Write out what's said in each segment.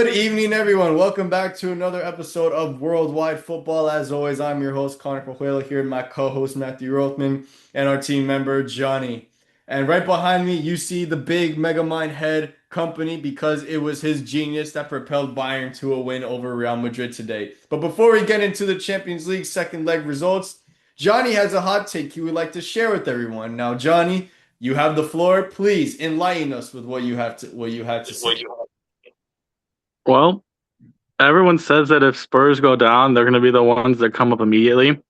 Good evening, everyone. Welcome back to another episode of Worldwide Football. As always, I'm your host, Connor Pajuelo, here with my co-host, Matthew Rothman, and our team member, Johnny. And right behind me, you see the big Megamind head company because it was his genius that propelled Bayern to a win over Real Madrid today. But before we get into the Champions League second leg results, Johnny has a hot take he would like to share with everyone. Now, Johnny, you have the floor. Please enlighten us with what you have to say. Well, everyone says that if Spurs go down, they're going to be the ones that come up immediately.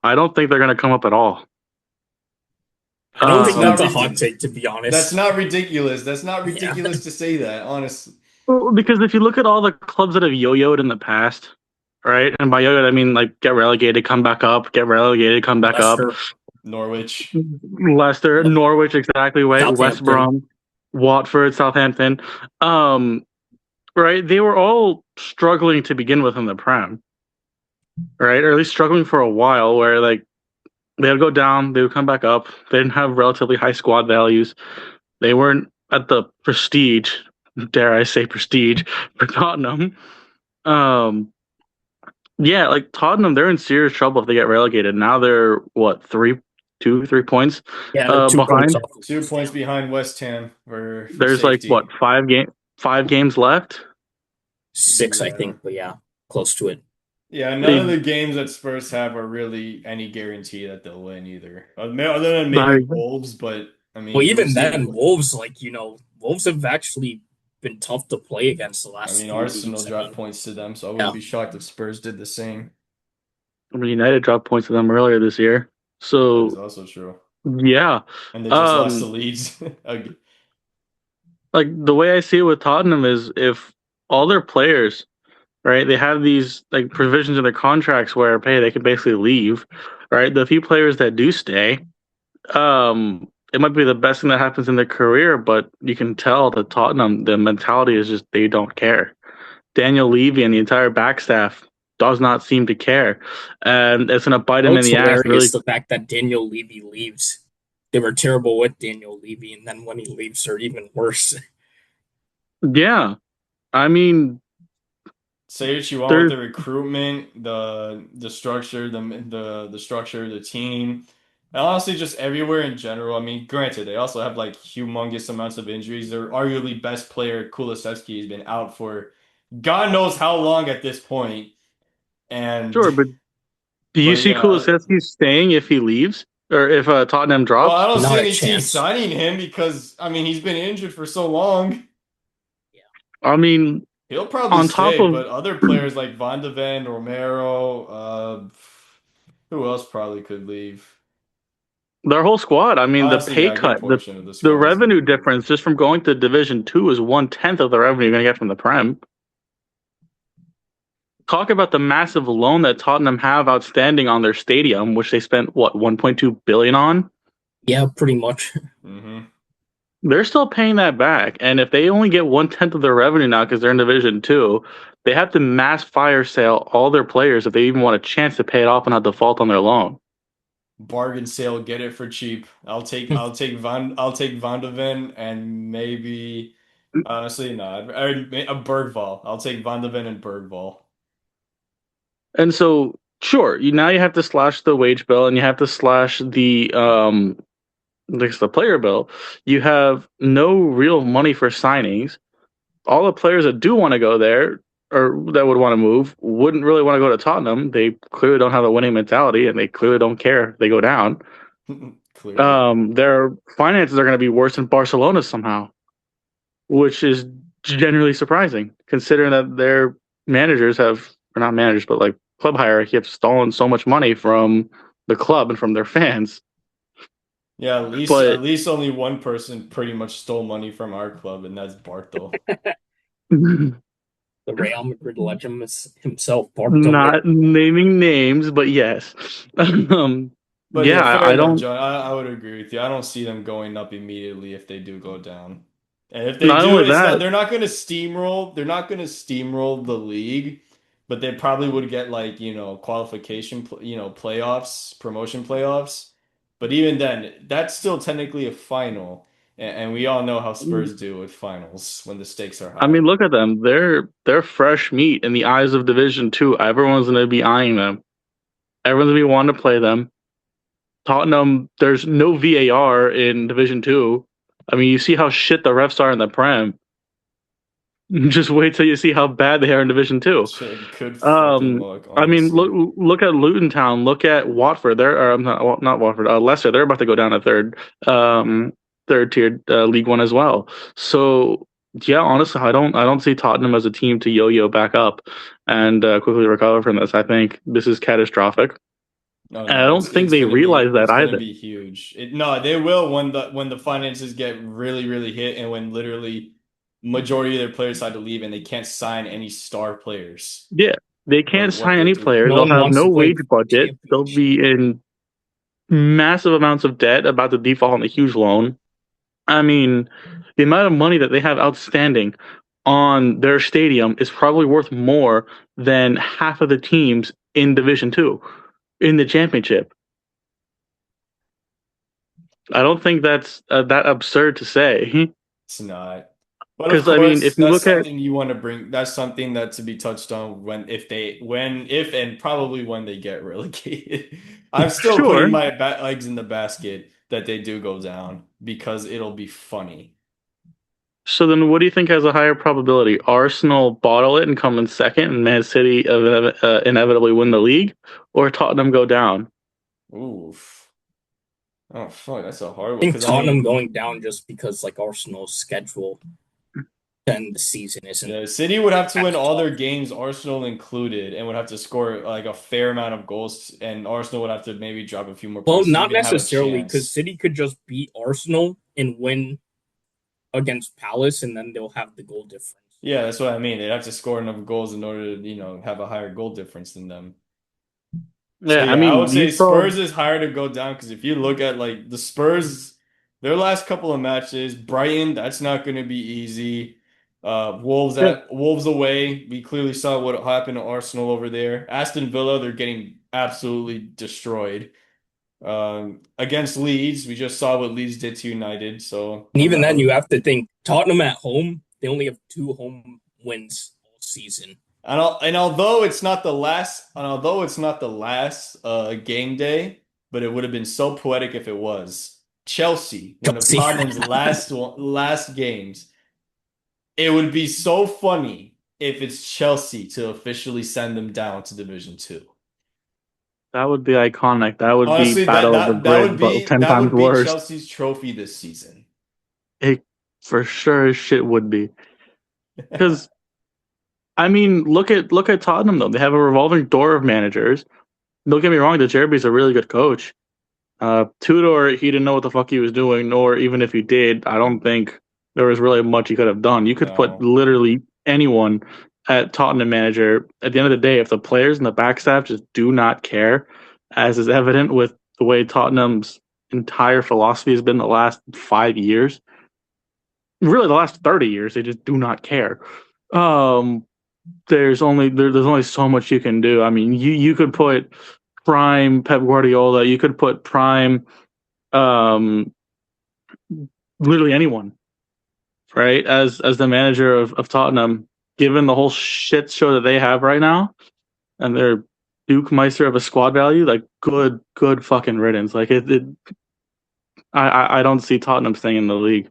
I don't think they're going to come up at all. I don't That's think not that's Um, a hot ridiculous. take, to be That's honest. not ridiculous. That's not Yeah. ridiculous to say that, honestly. because if you look at all the clubs that have yo-yoed in the past, right? And by yo-yoed, I mean like get relegated, come back up, get relegated, come back up. Leicester, Norwich. Leicester, Norwich, exactly right. West Southampton. Brom, Watford, Southampton. Um, right? They were all struggling to begin with in the Prem, right? Or at least struggling for a while, where like they would go down, they would come back up. They didn't have relatively high squad values. They weren't at the prestige, dare I say prestige, for Tottenham. Um, yeah, like Tottenham, they're in serious trouble if they get relegated. Now they're what, 3 points Yeah, they're 2 points behind. off of Two West points Ham. behind West Ham for There's like what, safety. 5 games left. Six, I Yeah. think, but yeah, close to it. Yeah, none of They, the games that Spurs have are really any guarantee that they'll win either. Other than maybe I, Wolves, but I Well, mean, we'll even see. then, Wolves, Wolves have actually been tough to play against the I last mean, few Arsenal weeks. dropped points to them, so I wouldn't Yeah, be shocked if Spurs did the same. I mean, United dropped points to them earlier this year. That is So also true. yeah, And they just lost to um, Leeds. like the way I see it with Tottenham is if all their players, right? They have these like provisions in their contracts where, hey, they can basically leave, right? The few players that do stay, it might be the best thing that happens in their career, but you can tell that Tottenham, the mentality is just they don't care. Daniel Levy and the entire back staff does not seem to care, and it's gonna bite you him know, in it's the ass. hilarious Really, the fact that Daniel Levy leaves. They were terrible with Daniel Levy, and then when he leaves, they're even worse. yeah. I mean, Say what you want with there's the recruitment, the structure, the structure, the team, and honestly, just everywhere in general. I mean, granted, they also have like humongous amounts of injuries. Their arguably best player, Kulusevski, has been out for God knows how long at this point. And sure, but do you but see yeah, Kulusevski staying if he leaves or if Tottenham well, I drops? don't see Not a any team chance. signing him because I mean he's been injured for so long. Yeah. I mean, He'll probably on top stay, of but other players like Van de Ven, Romero, who else probably could leave? their whole squad. I mean, the Honestly, pay yeah, a good cut, the portion of the the squad is gonna revenue leave. difference just from going to Division Two is 1/10 of the revenue you're going to get from the Prem. Talk about the massive loan that Tottenham have outstanding on their stadium, which they spent what 1.2 billion on. Yeah, pretty much. Hmm. They're still paying that back, and if they only get 1/10 of their revenue now because they're in Division Two, they have to mass fire sale all their players if they even want a chance to pay it off and not default on their loan. Bargain sale, get it for cheap. I'll take Van de Ven and maybe honestly no, a Bergval. I'll take Van de Ven and Bergval. And so, sure, you have to slash the wage bill and you have to slash the player bill. You have no real money for signings. All the players that do want to go there or that would want to move wouldn't really want to go to Tottenham. They clearly don't have a winning mentality and they clearly don't care if they go down. Clearly. Their finances are going to be worse than Barcelona somehow, which is generally surprising considering that their managers have, or not managers, but like club hierarchy have stolen so much money from the club and from their fans. Yeah, at But least only one person pretty much stole money from our club, and that's Barto. The Real Madrid legend himself, Porto. not naming names, but yes. But yeah, Yeah, fair I enough, don't. John. I would agree with you. I don't see them going up immediately if they do go down. And if they Not do, only it's not that, they're not going to steamroll. They're not going to steamroll the league, but they probably would get like, qualification, playoffs, promotion playoffs. But even then, that's still technically a final. And we all know how Spurs do with finals when the stakes are I high. mean, look at them. They're fresh meat in the eyes of Division Two. Everyone's gonna be eyeing them. Everyone's gonna be wanting to play them. Tottenham, there's no VAR in Division Two. I mean, you see how shit the refs are in the Prem. Just wait till you see how bad they are in Division Two. Good fucking luck, I mean, honestly. look at Luton Town. Look at Watford. They're not Watford. Leicester. They're about to go down a third tier League One as well. So yeah, honestly, I don't see Tottenham as a team to yo-yo back up and quickly recover from this. I think this is catastrophic, No, and I no, don't think it's they gonna be realize that it's gonna either. be huge. No, they will when the finances get really, really hit and when literally majority of their players had to leave and they can't sign any star players. Yeah, they can't What sign they any do. players. No They'll one have wants no to play wage for the budget. They'll championship. be in massive amounts of debt, about to default on a huge loan. I mean, the amount of money that they have outstanding on their stadium is probably worth more than half of the teams in Division Two in the championship. I don't think that's that absurd to say. It's not. But of Because I mean, course, if you that's look at something you want to bring. That's something that to be touched on if and probably when they get relegated. I'm still putting sure, my eggs in the basket that they do go down because it'll be funny. so then what do you think has a higher probability? Arsenal bottle it and come in second, and Man City inevitably win the league, or Tottenham go down? Oof. Oh fuck, that's a hard I one. think Because I Tottenham mean, going down just because like Arsenal's schedule and the season isn't the City would have to win as all tough. their games, Arsenal included, and would have to score like a fair amount of goals, and Arsenal would have to maybe drop a few more Well, points to not even have a necessarily because chance. City could just beat Arsenal and win against Palace, and then they'll have the goal difference. Yeah, that's what I mean. They'd have to score enough goals in order to, have a higher goal difference than them. So Yeah, I yeah, I mean, would you say saw. Spurs is higher to go down because if you look at like the Spurs, their last couple of matches, Brighton, that's not going to be easy. Yeah, Wolves away. We clearly saw what happened to Arsenal over there. Aston Villa, they're getting absolutely destroyed. Against Leeds, we just saw what Leeds did to United. So And I'm even not. then, you have to think Tottenham at home, they only have two home wins all season. And although it's not the last game day, but it would have been so poetic if it was. Chelsea, one of Chelsea. Tottenham's last games. It would be so funny if it's Chelsea to officially send them down to Division Two. that would be iconic. That would be Honestly, that Battle of the that that Bridge, would but be 10 times worse. Chelsea's trophy this season. It for sure as shit would be. Because I mean, look at Tottenham though. They have a revolving door of managers. Don't get me wrong, the Cherby's a really good coach. Tudor, he didn't know what the fuck he was doing, nor even if he did, I don't think there was really much he could have done. You could put No. literally anyone at Tottenham manager. At the end of the day, if the players and the backstaff just do not care, as is evident with the way Tottenham's entire philosophy has been the last 5 years, really the last 30 years, they just do not care. Um, there's only so much you can do. I mean, you could put prime Pep Guardiola, you could put prime um literally anyone, right? As the manager of Tottenham, given the whole shit show that they have right now, and their Duke Meister of a squad value, like good fucking riddance. Like I don't see Tottenham staying in the league.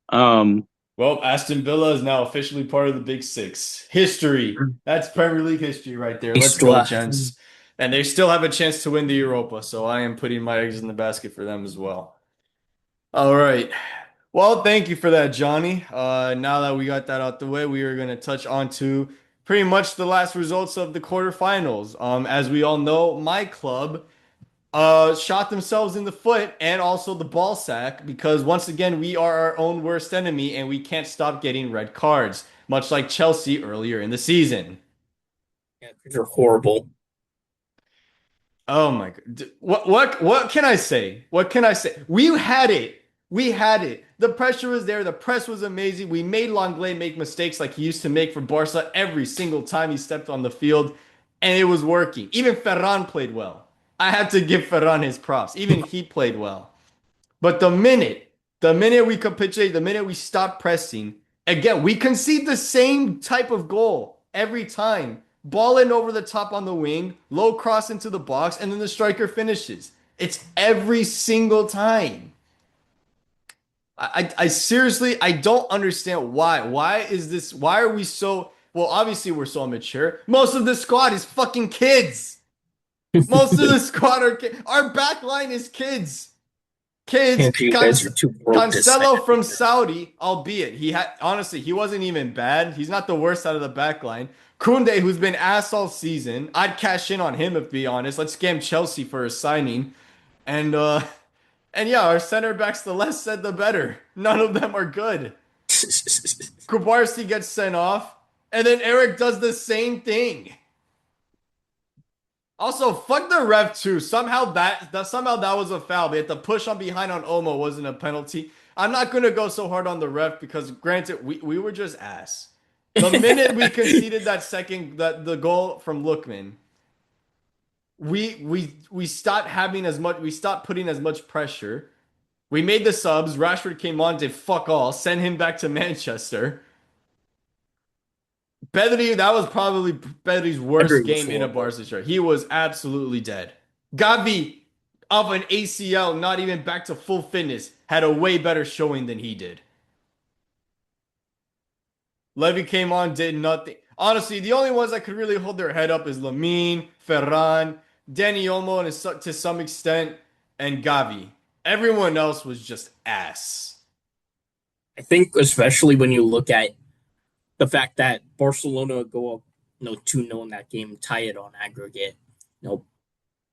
Um, Well, Aston Villa is now officially part of the Big Six. History. That's Premier League history right there. They Let's still go, have gents. And they still have a chance to win the Europa, so I am putting my eggs in the basket for them as well. All right. Well, thank you for that, Johnny. Now that we got that out the way, we are going to touch on to pretty much the last results of the quarterfinals. As we all know, my club shot themselves in the foot and also the ball sack because once again we are our own worst enemy and we can't stop getting red cards, much like Chelsea earlier in the season. yeah, these are horrible. Oh my God. What can I say? What can I say? We had it. We had it. The pressure was there. The press was amazing. We made Longley make mistakes like he used to make for Barca every single time he stepped on the field, and it was working. Even Ferran played well. I had to give Ferran his props. Even he played well. But The minute we capitulate, the minute we stop pressing, again, we concede the same type of goal every time. Ball in over the top on the wing, low cross into the box, and then the striker finishes. It's every single time. I seriously, I don't understand why. Why is this? Why are we so? Well, obviously we're so immature. Most of the squad is fucking kids. Most of the squad are kids. Our back line is kids. Kids. Can't you guys are too broke to sign Cancelo from anyone. Saudi, albeit he had honestly he wasn't even bad. He's not the worst out of the back line. Kunde, who's been ass all season, I'd cash in on him if be honest. Let's scam Chelsea for a signing. And and yeah, our center backs, the less said the better. None of them are good. Kubarski gets sent off, and then Eric does the same thing. Also, fuck the ref too. Somehow that was a foul, but the push on behind on Omo wasn't a penalty. I'm not gonna go so hard on the ref because granted, we were just ass. The minute we conceded the goal from Lookman, we stopped having as much we stopped putting as much pressure. We made the subs. Rashford came on, did fuck all, sent him back to Manchester. Pedri, that was probably Pedri's worst Pedri was game in a horrible. Barca shirt. He was absolutely dead. Gavi, of an ACL, not even back to full fitness, had a way better showing than he did. Levy came on, did nothing. Honestly, the only ones that could really hold their head up is Lamine, Ferran, Danny Olmo, and to some extent, and Gavi. Everyone else was just ass. I think especially when you look at the fact that Barcelona go up, 2-0 in that game, tie it on aggregate, you know,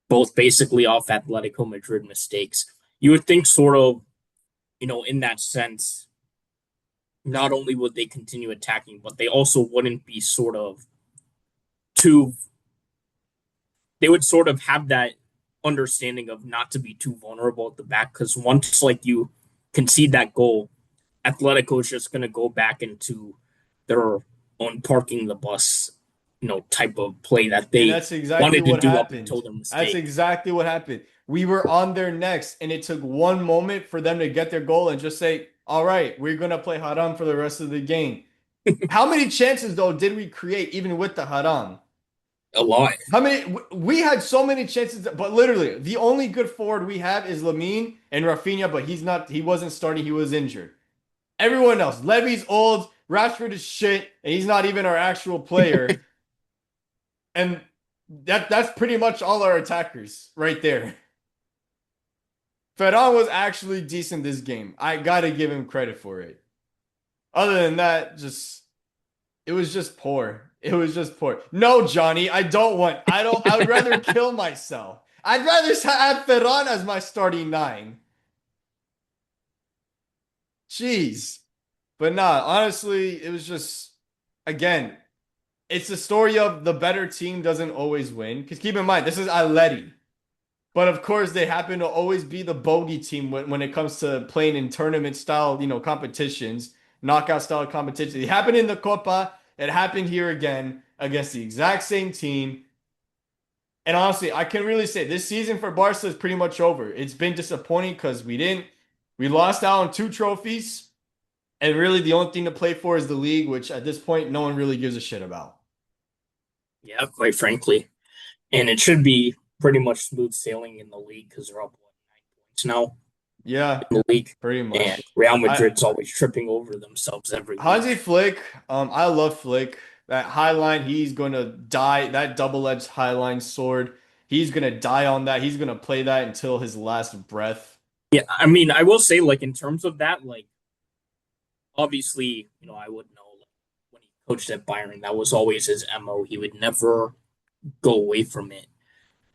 both basically off Atletico Madrid mistakes. You would think sort of, in that sense, not only would they continue attacking, but they also wouldn't be sort of too they would sort of have that understanding of not to be too vulnerable at the back because once like you concede that goal, Atletico is just going to go back into their own parking the bus, type of play that And they that's exactly wanted to what do up until happened. their That's mistake. exactly what happened. We were on their necks, and it took one moment for them to get their goal and just say, all right, we're going to play Haram for the rest of the game. How many chances, though, did we create even with the Haram? A lot. How many? We had so many chances, but literally, the only good forward we have is Lamine and Rafinha, but he wasn't starting, he was injured. Everyone else, Levy's old, Rashford is shit, and he's not even our actual player. And that's pretty much all our attackers right there. Ferran was actually decent this game. I gotta give him credit for it. Other than that, it was just poor. It was just poor. No, Johnny, I would rather kill myself. I'd rather have Ferran as my starting nine. Jeez. But nah, honestly, it was just again, it's the story of the better team doesn't always win. Because keep in mind, this is Atleti. But of course, they happen to always be the bogey team when it comes to playing in tournament style, competitions, knockout style competitions. It happened in the Copa. It happened here again against the exact same team. And honestly, I can really say this season for Barca is pretty much over. It's been disappointing because we lost out on two trophies. And really, the only thing to play for is the league, which at this point, no one really gives a shit about. Yeah, quite frankly. And it should be pretty much smooth sailing in the league because they're up 9 points now Yeah, in the league. pretty And much. Real I Madrid's always tripping over themselves every week. Hansi Flick, I love Flick. That high line, he's gonna die. That double-edged high line sword, he's gonna die on that. He's gonna play that until his last breath. Yeah, I mean, I will say, like, in terms of that, like, obviously, I would know like, when he coached at Bayern, that was always his MO. He would never go away from it.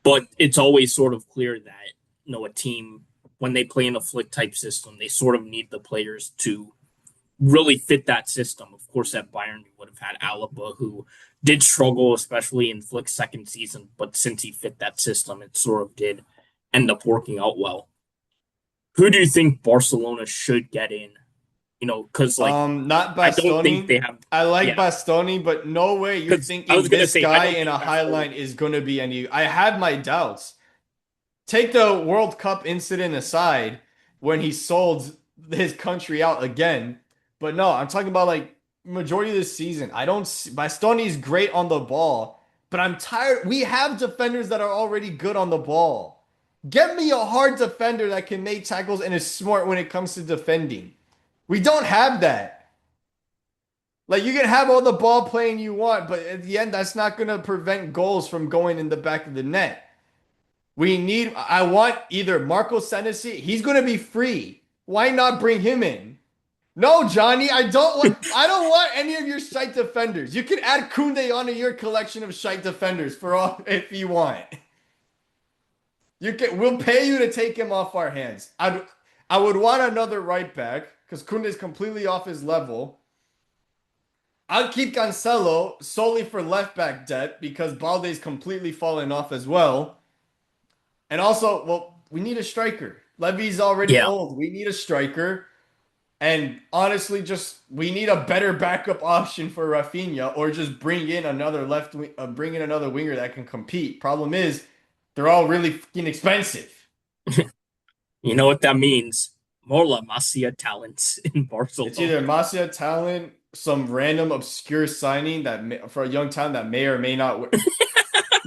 But it's always sort of clear that, a team, when they play in a flick type system, they sort of need the players to really fit that system. Of course, at Bayern, you would have had Alaba, who did struggle, especially in Flick's second season. But since he fit that system, it sort of did end up working out well. Who do you think Barcelona should get in? Because like Not I don't think Bastoni. they have. I like Yeah, Bastoni, but no way you're because I was thinking gonna this say I guy don't in a think high Bastoni. line is gonna be any. I have my doubts. Take the World Cup incident aside, when he sold his country out again. But no, I'm talking about like majority of the season. I don't see, Bastoni's great on the ball, but I'm tired. We have defenders that are already good on the ball. Get me a hard defender that can make tackles and is smart when it comes to defending. We don't have that. Like you can have all the ball playing you want, but at the end, that's not going to prevent goals from going in the back of the net. I want either Marco Senesi, he's going to be free. Why not bring him in? No, Johnny, I don't want any of your shite defenders. You can add Kunde onto your collection of shite defenders for all if you want. We'll pay you to take him off our hands. I would want another right back because Kunde is completely off his level. I'll keep Cancelo solely for left back depth because Balde's completely fallen off as well. And also, well, we need a striker. Levy's already Yeah. old. We need a striker. And honestly, just we need a better backup option for Rafinha, or just bring in another winger that can compete. Problem is, they're all really fucking expensive. You know what that means? More La Masia talents in It's either Barcelona. Masia talent, some random obscure signing for a young talent that may or may not.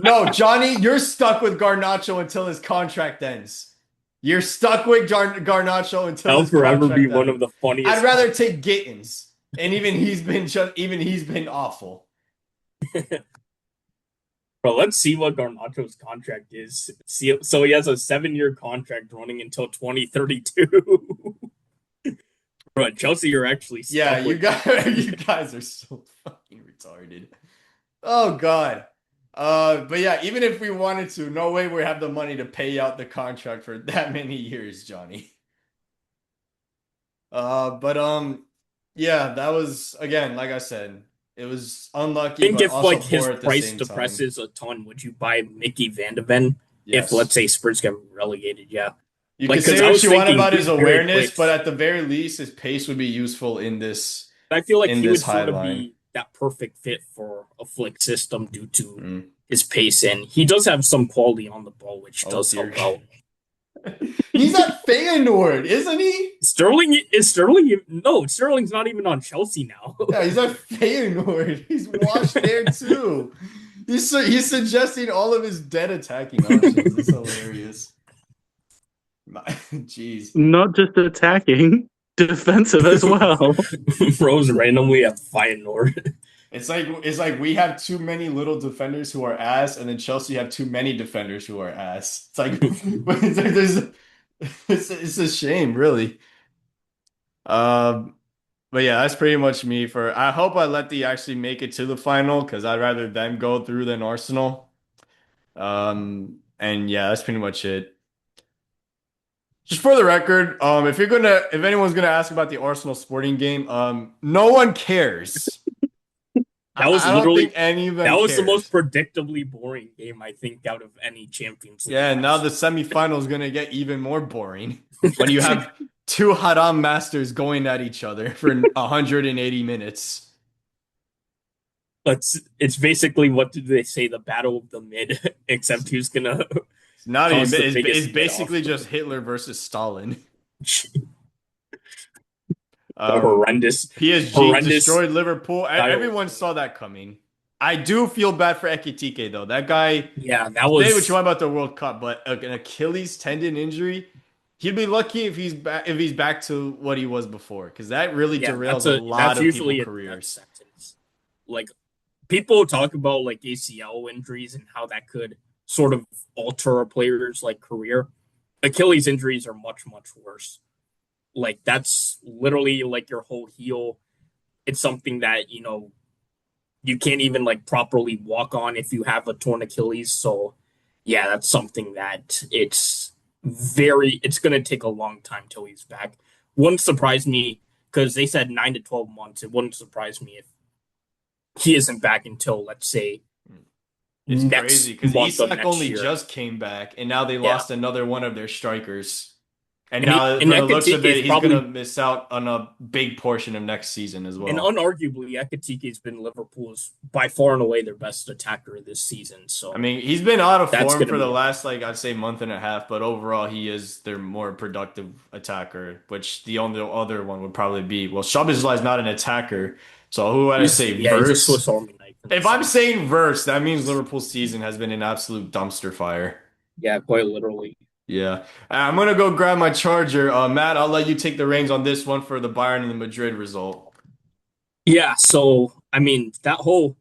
No, Johnny, you're stuck with Garnacho until his contract ends. You're stuck with Garnacho until That'll his forever be contract one ends. of the I'd funniest rather take Gittins, and even he's been awful. Bro, let's see what Garnacho's contract is. See, so he has a 7-year contract running until 2032. Bro, Chelsea are actually Yeah, stuck with you guys are so fucking retarded. Oh God. But yeah, even if we wanted to, no way we have the money to pay out the contract for that many years, Johnny. But yeah, that was again, like I said, it was unlucky, think but if also like his poor at the price same time. depresses a ton, would you buy Mickey Van de Ven if let's Yes. say Spurs get relegated? Yeah, You like can because say I what was you want thinking about his he's very awareness, quick. but at the very least, his pace would be useful in this I feel like in he this would high sort of line. be that perfect fit for a flick system due to Mm. his pace, and he does have some quality on the ball, which Oh does dear. help out. He's at Feyenoord, isn't he? Sterling no, Sterling's not even on Chelsea now. Yeah, he's at Feyenoord. He's washed there too. He's suggesting all of his dead attacking options. It's hilarious. Jeez. Not just attacking, defensive as well. Rose randomly at Feyenoord. It's like we have too many little defenders who are ass, and then Chelsea have too many defenders who are ass. It's a shame, really. Um, but yeah, that's pretty much me for. I hope I let the actually make it to the final because I'd rather them go through than Arsenal. And yeah, that's pretty much it. Just for the record, if anyone's gonna ask about the Arsenal Sporting game, no one cares. That was I don't think literally any of them that was the most cares. predictably boring game I think out of any Champions League Yeah, and now match. the semifinal is gonna get even more boring when you have two Haram masters going at each other for 180 minutes. It's basically what did they say, the battle of the mid, except who's gonna It's not even. cause the It's biggest mid off. basically just Hitler versus Stalin. The PSG horrendous destroyed Liverpool. title. Everyone saw that coming. I do feel bad for Ekitike though. That guy. Yeah, that Say what you was want about the World Cup, but an Achilles tendon injury, he'd be lucky if he's back to what he was before, because that really yeah, derails a lot that's of people's usually a death careers. sentence. Like people talk about like ACL injuries and how that could sort of alter a player's like career. Achilles injuries are much, much worse. Like that's literally like your whole heel. It's something that, you can't even like properly walk on if you have a torn Achilles. So yeah, that's something that it's gonna take a long time till he's back. Wouldn't surprise me because they said 9 to 12 months. It wouldn't surprise me if he isn't back until let's say It's crazy next because month of Isak next only year. just came back, and now they Yeah. lost another one of their strikers. And And now, and from the looks Ekatike of is it, he's gonna probably, miss out on a big portion of next season as and well. unarguably, Ekatike has been Liverpool's by far and away their best attacker this season. I So mean, he's been out of that's form going to for be the a last, like, I'd say month and a half, but overall, he is their more productive attacker, which the only other one would probably be, well, Szoboszlai is not an attacker, so who would I say? he's a Verse? Swiss Army knife in a If I'm sense. saying verse, that means Liverpool's season has been an absolute dumpster fire. Yeah, quite literally. Yeah. I'm gonna go grab my charger. Matt, I'll let you take the reins on this one for the Bayern and the Madrid result. Yeah, so I mean that whole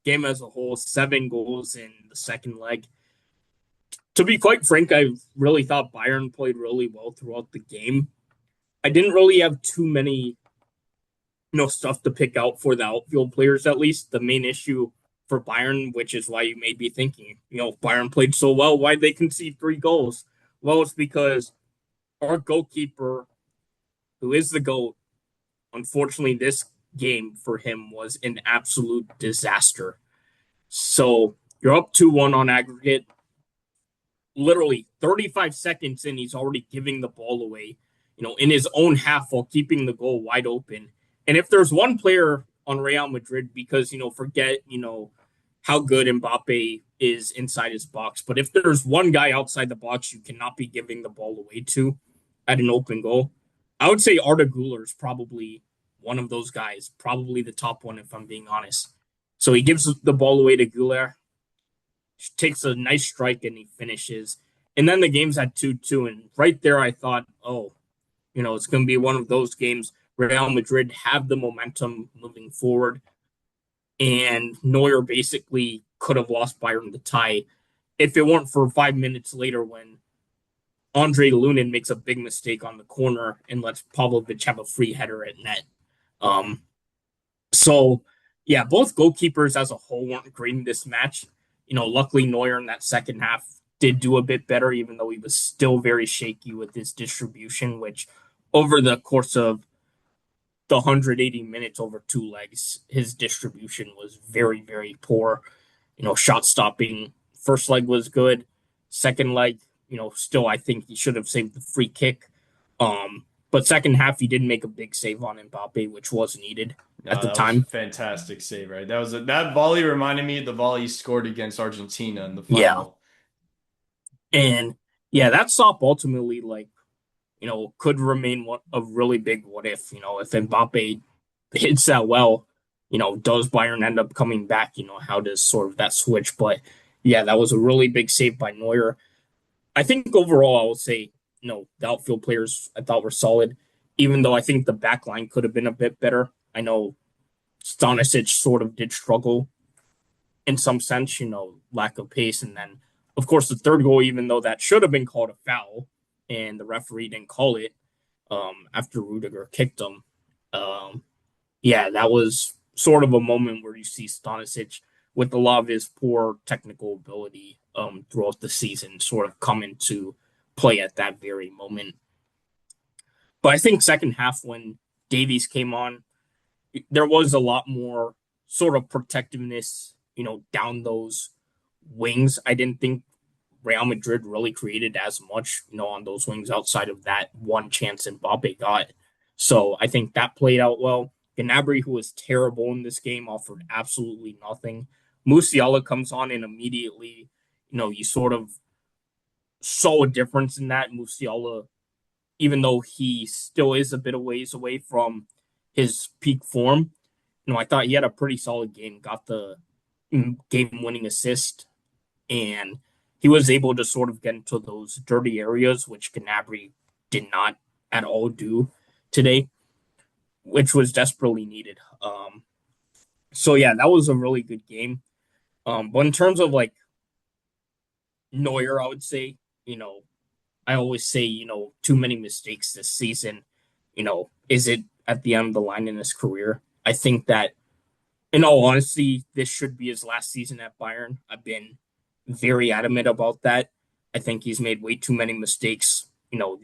game as a whole, 7 goals in the second leg. To be quite frank, I really thought Bayern played really well throughout the game. I didn't really have too many, stuff to pick out for the outfield players. At least the main issue for Bayern, which is why you may be thinking, if Bayern played so well, why'd they concede 3 goals? Well, it's because our goalkeeper, who is the GOAT, unfortunately, this game for him was an absolute disaster. So you're up 2-1 on aggregate. Literally 35 seconds in, he's already giving the ball away, in his own half while keeping the goal wide open. And if there's one player on Real Madrid, because, forget, how good Mbappe is inside his box, but if there's one guy outside the box you cannot be giving the ball away to at an open goal, I would say Arda Güler is probably one of those guys, probably the top one, if I'm being honest. So he gives the ball away to Güler, takes a nice strike, and he finishes. And then the game's at 2-2. And right there, I thought, oh, it's going to be one of those games. Real Madrid have the momentum moving forward. And Neuer basically could have lost Bayern the tie if it weren't for 5 minutes later when Andre Lunin makes a big mistake on the corner and lets Pavlovic have a free header at net. Um, so, yeah, both goalkeepers as a whole weren't great in this match. Luckily Neuer in that second half did do a bit better, even though he was still very shaky with his distribution, which over the course of the 180 minutes over 2 legs, his distribution was very, very poor. Shot stopping. First leg was good. Second leg, still I think he should have saved the free kick. But second half he did make a big save on Mbappe, which was needed at No, the that was a time. fantastic save, right? That volley reminded me of the volley he scored against Argentina in the Yeah. final. And yeah, that stop ultimately could remain a really big what if, if Mbappe hits that well, does Bayern end up coming back? How does sort of that switch? But yeah, that was a really big save by Neuer. I think overall, I would say, the outfield players I thought were solid, even though I think the back line could have been a bit better. I know Stanisic sort of did struggle in some sense, lack of pace. And then, of course, the third goal, even though that should have been called a foul and the referee didn't call it after Rudiger kicked him. Um, yeah, that was sort of a moment where you see Stanisic with a lot of his poor technical ability throughout the season sort of come into play at that very moment. But I think second half when Davies came on, there was a lot more sort of protectiveness, down those wings. I didn't think Real Madrid really created as much, on those wings outside of that one chance Mbappe got. So I think that played out well. Gnabry, who was terrible in this game, offered absolutely nothing. Musiala comes on and immediately, you sort of saw a difference in that. Musiala, even though he still is a bit of ways away from his peak form, I thought he had a pretty solid game. Got the game-winning assist, and he was able to sort of get into those dirty areas, which Gnabry did not at all do today, which was desperately needed. So yeah, that was a really good game. But in terms of like Neuer, I would say, I always say, too many mistakes this season. Is it at the end of the line in his career? I think that, in all honesty, this should be his last season at Bayern. I've been very adamant about that. I think he's made way too many mistakes.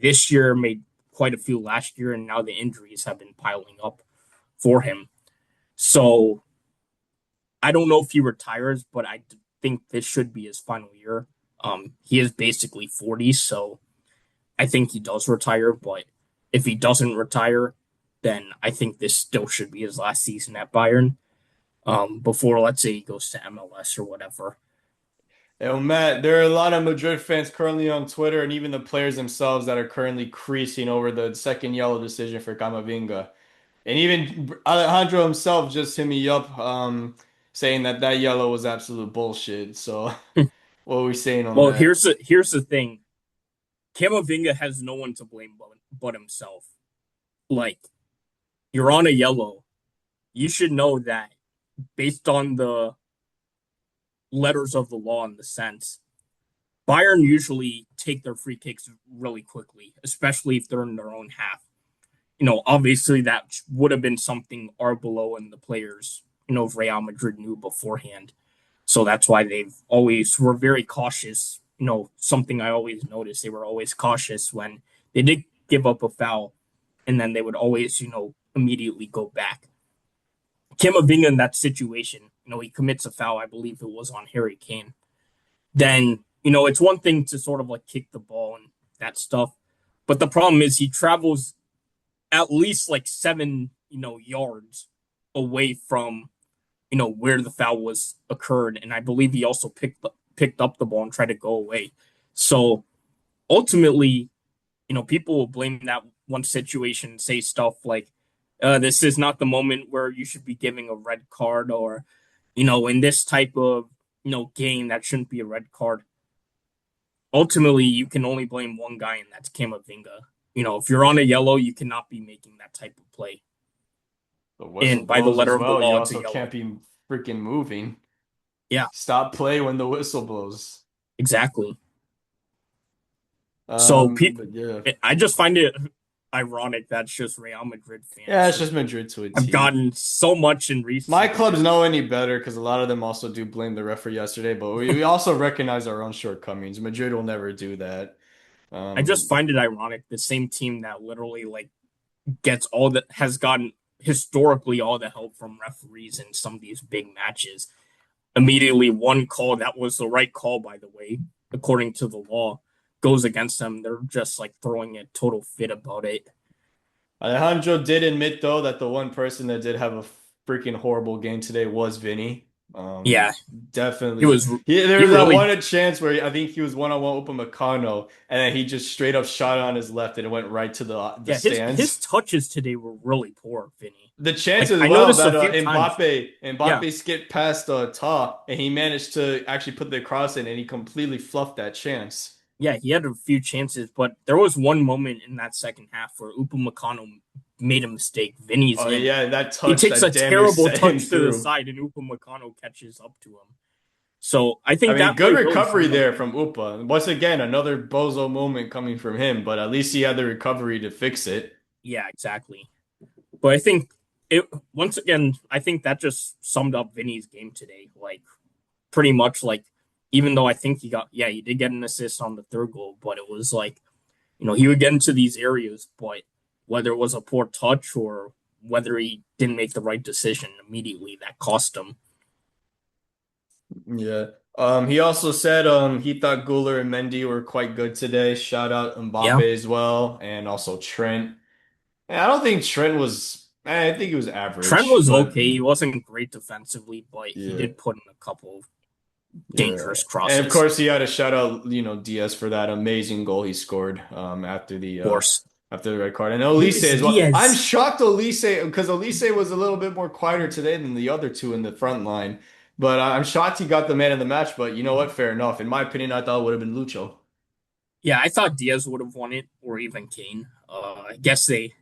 This year, made quite a few last year, and now the injuries have been piling up for him. So I don't know if he retires, but I think this should be his final year. He is basically 40, so I think he does retire, but if he doesn't retire, then I think this still should be his last season at Bayern. Before let's say he goes to MLS or whatever. Well, Matt, there are a lot of Madrid fans currently on Twitter and even the players themselves that are currently creasing over the second yellow decision for Camavinga. And even Alejandro himself just hit me up saying that that yellow was absolute bullshit. So what are we saying on Well, that? here's the thing. Camavinga has no one to blame but himself. Like, you're on a yellow. You should know that based on the letters of the law in the sense, Bayern usually take their free kicks really quickly, especially if they're in their own half. Obviously that would have been something Arbeloa and the players, of Real Madrid knew beforehand. So that's why they've always were very cautious. Something I always noticed, they were always cautious when they did give up a foul, and then they would always, immediately go back. Camavinga in that situation, he commits a foul. I believe it was on Harry Kane. Then, it's one thing to sort of like kick the ball and that stuff. But the problem is he travels at least like 7, yards away from, where the foul was occurred. And I believe he also picked up the ball and tried to go away. So ultimately, people will blame that one situation and say stuff like, this is not the moment where you should be giving a red card, or, in this type of, game, that shouldn't be a red card. Ultimately, you can only blame one guy, and that's Camavinga. If you're on a yellow, you cannot be making that type of play. The whistle And by the blows as letter of the well. You law, it's a also can't yellow. be freaking moving. Yeah, Stop play when the whistle blows. exactly. So But yeah. I just find it ironic that's just Real Madrid Yeah, fans it's who just Madrid to a have T. gotten so much in My recent club's years. know any better because a lot of them also do blame the ref for yesterday, but we also recognize our own shortcomings. Madrid will never do that. I just Um, find it ironic. The same team that literally like gets all that has gotten historically all the help from referees in some of these big matches. Immediately, one call that was the right call, by the way, according to the law, goes against them. They're just like throwing a total fit about it. Alejandro did admit though that the one person that did have a freaking horrible game today was Vinny. Yeah, he Definitely. was There he was that really one chance where I think he was one-on-one with Upamecano, and then he just straight up shot on his left and it went right to the yeah his stands. touches today were really poor, Vinny. The chance Like as I well noticed a that few times. Yeah, Mbappe skipped past Ta and he managed to actually put the cross in and he completely fluffed that chance. yeah, he had a few chances, but there was one moment in that second half where Upamecano made a mistake. Vinny's Oh in. yeah, that He touch takes a that damn near terrible set him touch to the through. side, and Upamecano catches up to him. So I I think mean, that good play really recovery summed up there from Vinny. Upa. Once again, another bozo moment coming from him, but at least he had the recovery to fix it. Yeah, exactly. But I think it once again, I think that just summed up Vinny's game today. Like pretty much like even though I think he did get an assist on the third goal, but it was like, he would get into these areas, but whether it was a poor touch or whether he didn't make the right decision immediately, that cost him. Yeah. He also said he thought Guler and Mendy were quite good today. Shout out Yeah. Mbappe as well, and also Trent. I don't think Trent was. I think he was Trent average, was but okay. He wasn't great defensively, but he yeah, did put in a couple of yeah. dangerous And of crosses. course, he had to shout out, Diaz for that amazing goal he scored Of course. after the red card, and Olise Luis as well. I'm Diaz. shocked Olise because Olise was a little bit more quieter today than the other two in the front line, but I'm shocked he got the man of the match. But you know what? Fair enough. In my opinion, I thought it would have been Lucho. Yeah, I thought Diaz would have won it, or even Kane. I guess they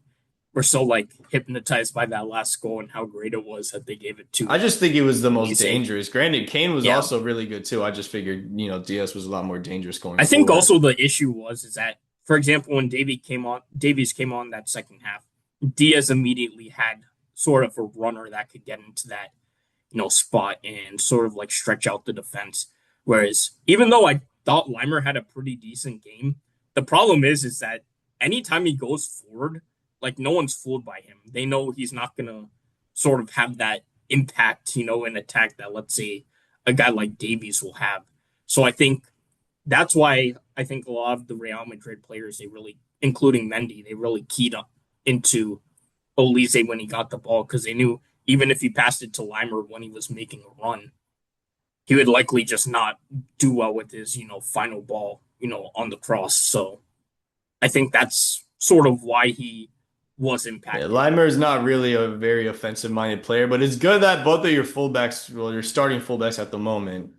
were so like hypnotized by that last goal and how great it was that they gave it I to just think he was the most Elise. dangerous. Granted, Kane was Yeah, also really good too. I just figured, Diaz was a lot more dangerous going I think forward. also the issue was is that, for example, when Davies came on that second half, Diaz immediately had sort of a runner that could get into that spot and sort of like stretch out the defense. Whereas even though I thought Limer had a pretty decent game, the problem is that anytime he goes forward, like no one's fooled by him. They know he's not gonna sort of have that impact, in attack that let's say a guy like Davies will have. So I think that's why I think a lot of the Real Madrid players, they really, including Mendy, they really keyed up into Olise when he got the ball because they knew even if he passed it to Limer when he was making a run, he would likely just not do well with his, final ball, on the cross. So I think that's sort of why he was Yeah, impacted. Limer is not really a very offensive-minded player, but it's good that both of your fullbacks, well, your starting fullbacks at the moment,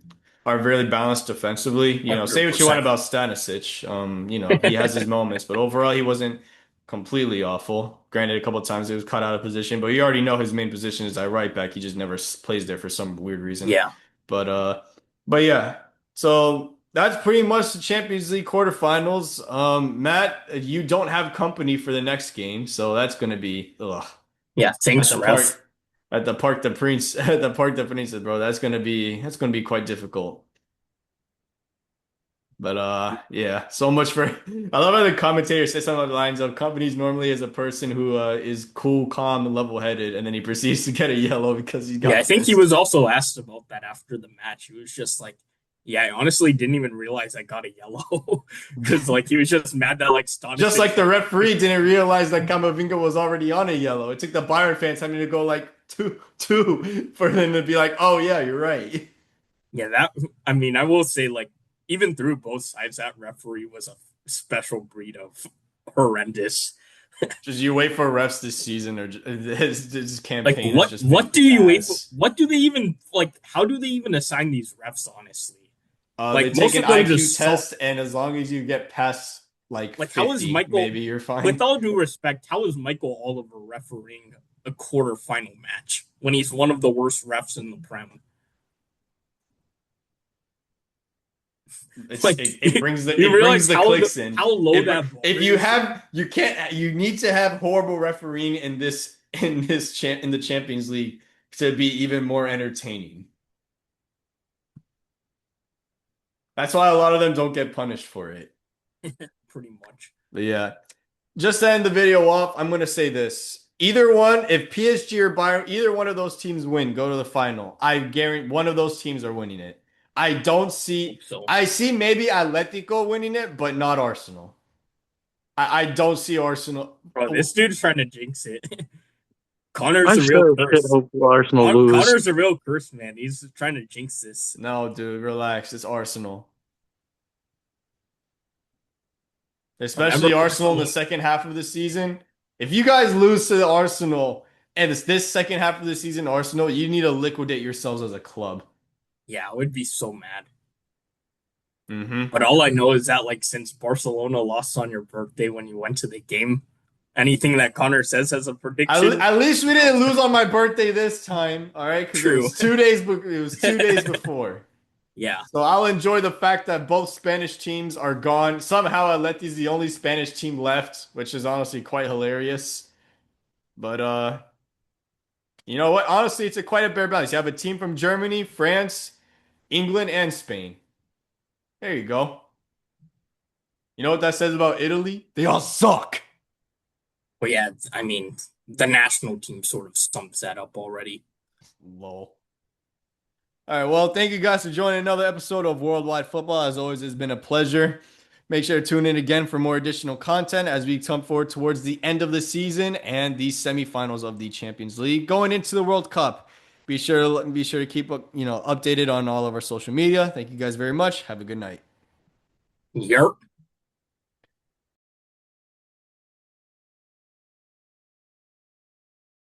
are really balanced defensively. Say what you want 100%. about Stanisic. He has his moments, but overall he wasn't completely awful. Granted, a couple of times he was caught out of position, but you already know his main position is at right back. He just never plays there for some weird reason. Yeah. But uh, but yeah. So that's pretty much the Champions League quarterfinals. Matt, you don't have company for the next game, so that's gonna be Yeah. at Thanks, the ref. park at the Parc de Prince at the Parc de Prince, bro. That's gonna be quite difficult. But yeah, so much for I love how the commentator says something along the lines of companies normally is a person who is cool, calm, and level-headed, and then he proceeds to get a yellow because he Yeah. I got think he pissed. was also asked about that after the match. He was just like, yeah, I honestly didn't even realize I got a yellow because like he was just mad that like Just Stanisic like the hit. referee didn't realize that Camavinga was already on a yellow. It took the Bayern fans having to go like two for them to be like, oh yeah, you're right. Yeah, that I mean, I will say like even through both sides, that referee was a special breed of horrendous. Just you wait for refs this season, or his Like campaign has just been what do you wait for? ass. What do they even like? How do they even assign these refs? Honestly, They like take most an of them IQ just so test, and as long as you get past like like how is 50, Michael? maybe you're With fine. all due respect, how is Michael Oliver refereeing a quarterfinal match when he's one of the worst refs in the Prem? It's Like it, it brings the you it brings realize the how clicks in. how low that bar If you is? have you can't you need to have horrible refereeing in the Champions League to be even more entertaining. That's why a lot of them don't get punished for it. Pretty much. But yeah, just to end the video off, I'm gonna say this. Either one, if PSG or Bayern, either one of those teams win, go to the final. I guarantee one of those teams are winning it. I don't see, Hope so. I see maybe Atletico winning it, but not Arsenal. I don't see Arsenal. Bro, this dude's trying to jinx it. I Connor's a real sure as shit curse. hope Arsenal lose. Connor's a real curse, man. He's trying to jinx this. No, dude, relax. It's Arsenal. Whenever Especially Arsenal in the Barcelona, second half of the season. If you guys lose to the Arsenal and it's this second half of the season, Arsenal, you need to liquidate yourselves as a club. yeah, I would be so mad. Hmm. But all I know is that, like, since Barcelona lost on your birthday when you went to the game, anything that Connor says as a At, prediction, at least we didn't lose on my birthday this time, all right? Because it true. was 2 days. It was 2 days before. Yeah, So I'll enjoy the fact that both Spanish teams are gone. Somehow Atleti's the only Spanish team left, which is honestly quite hilarious. But you know what? Honestly, it's quite a bare balance. You have a team from Germany, France, England, and Spain. There you go. You know what that says about Italy? They all suck. but yeah, I mean, the national team sort of sums that up already. Lol. All right. Well, thank you guys for joining another episode of Worldwide Football. As always, it's been a pleasure. Make sure to tune in again for more additional content as we come forward towards the end of the season and the semifinals of the Champions League going into the World Cup. Be sure to keep updated on all of our social media. Thank you guys very much. Have a good night. Yep.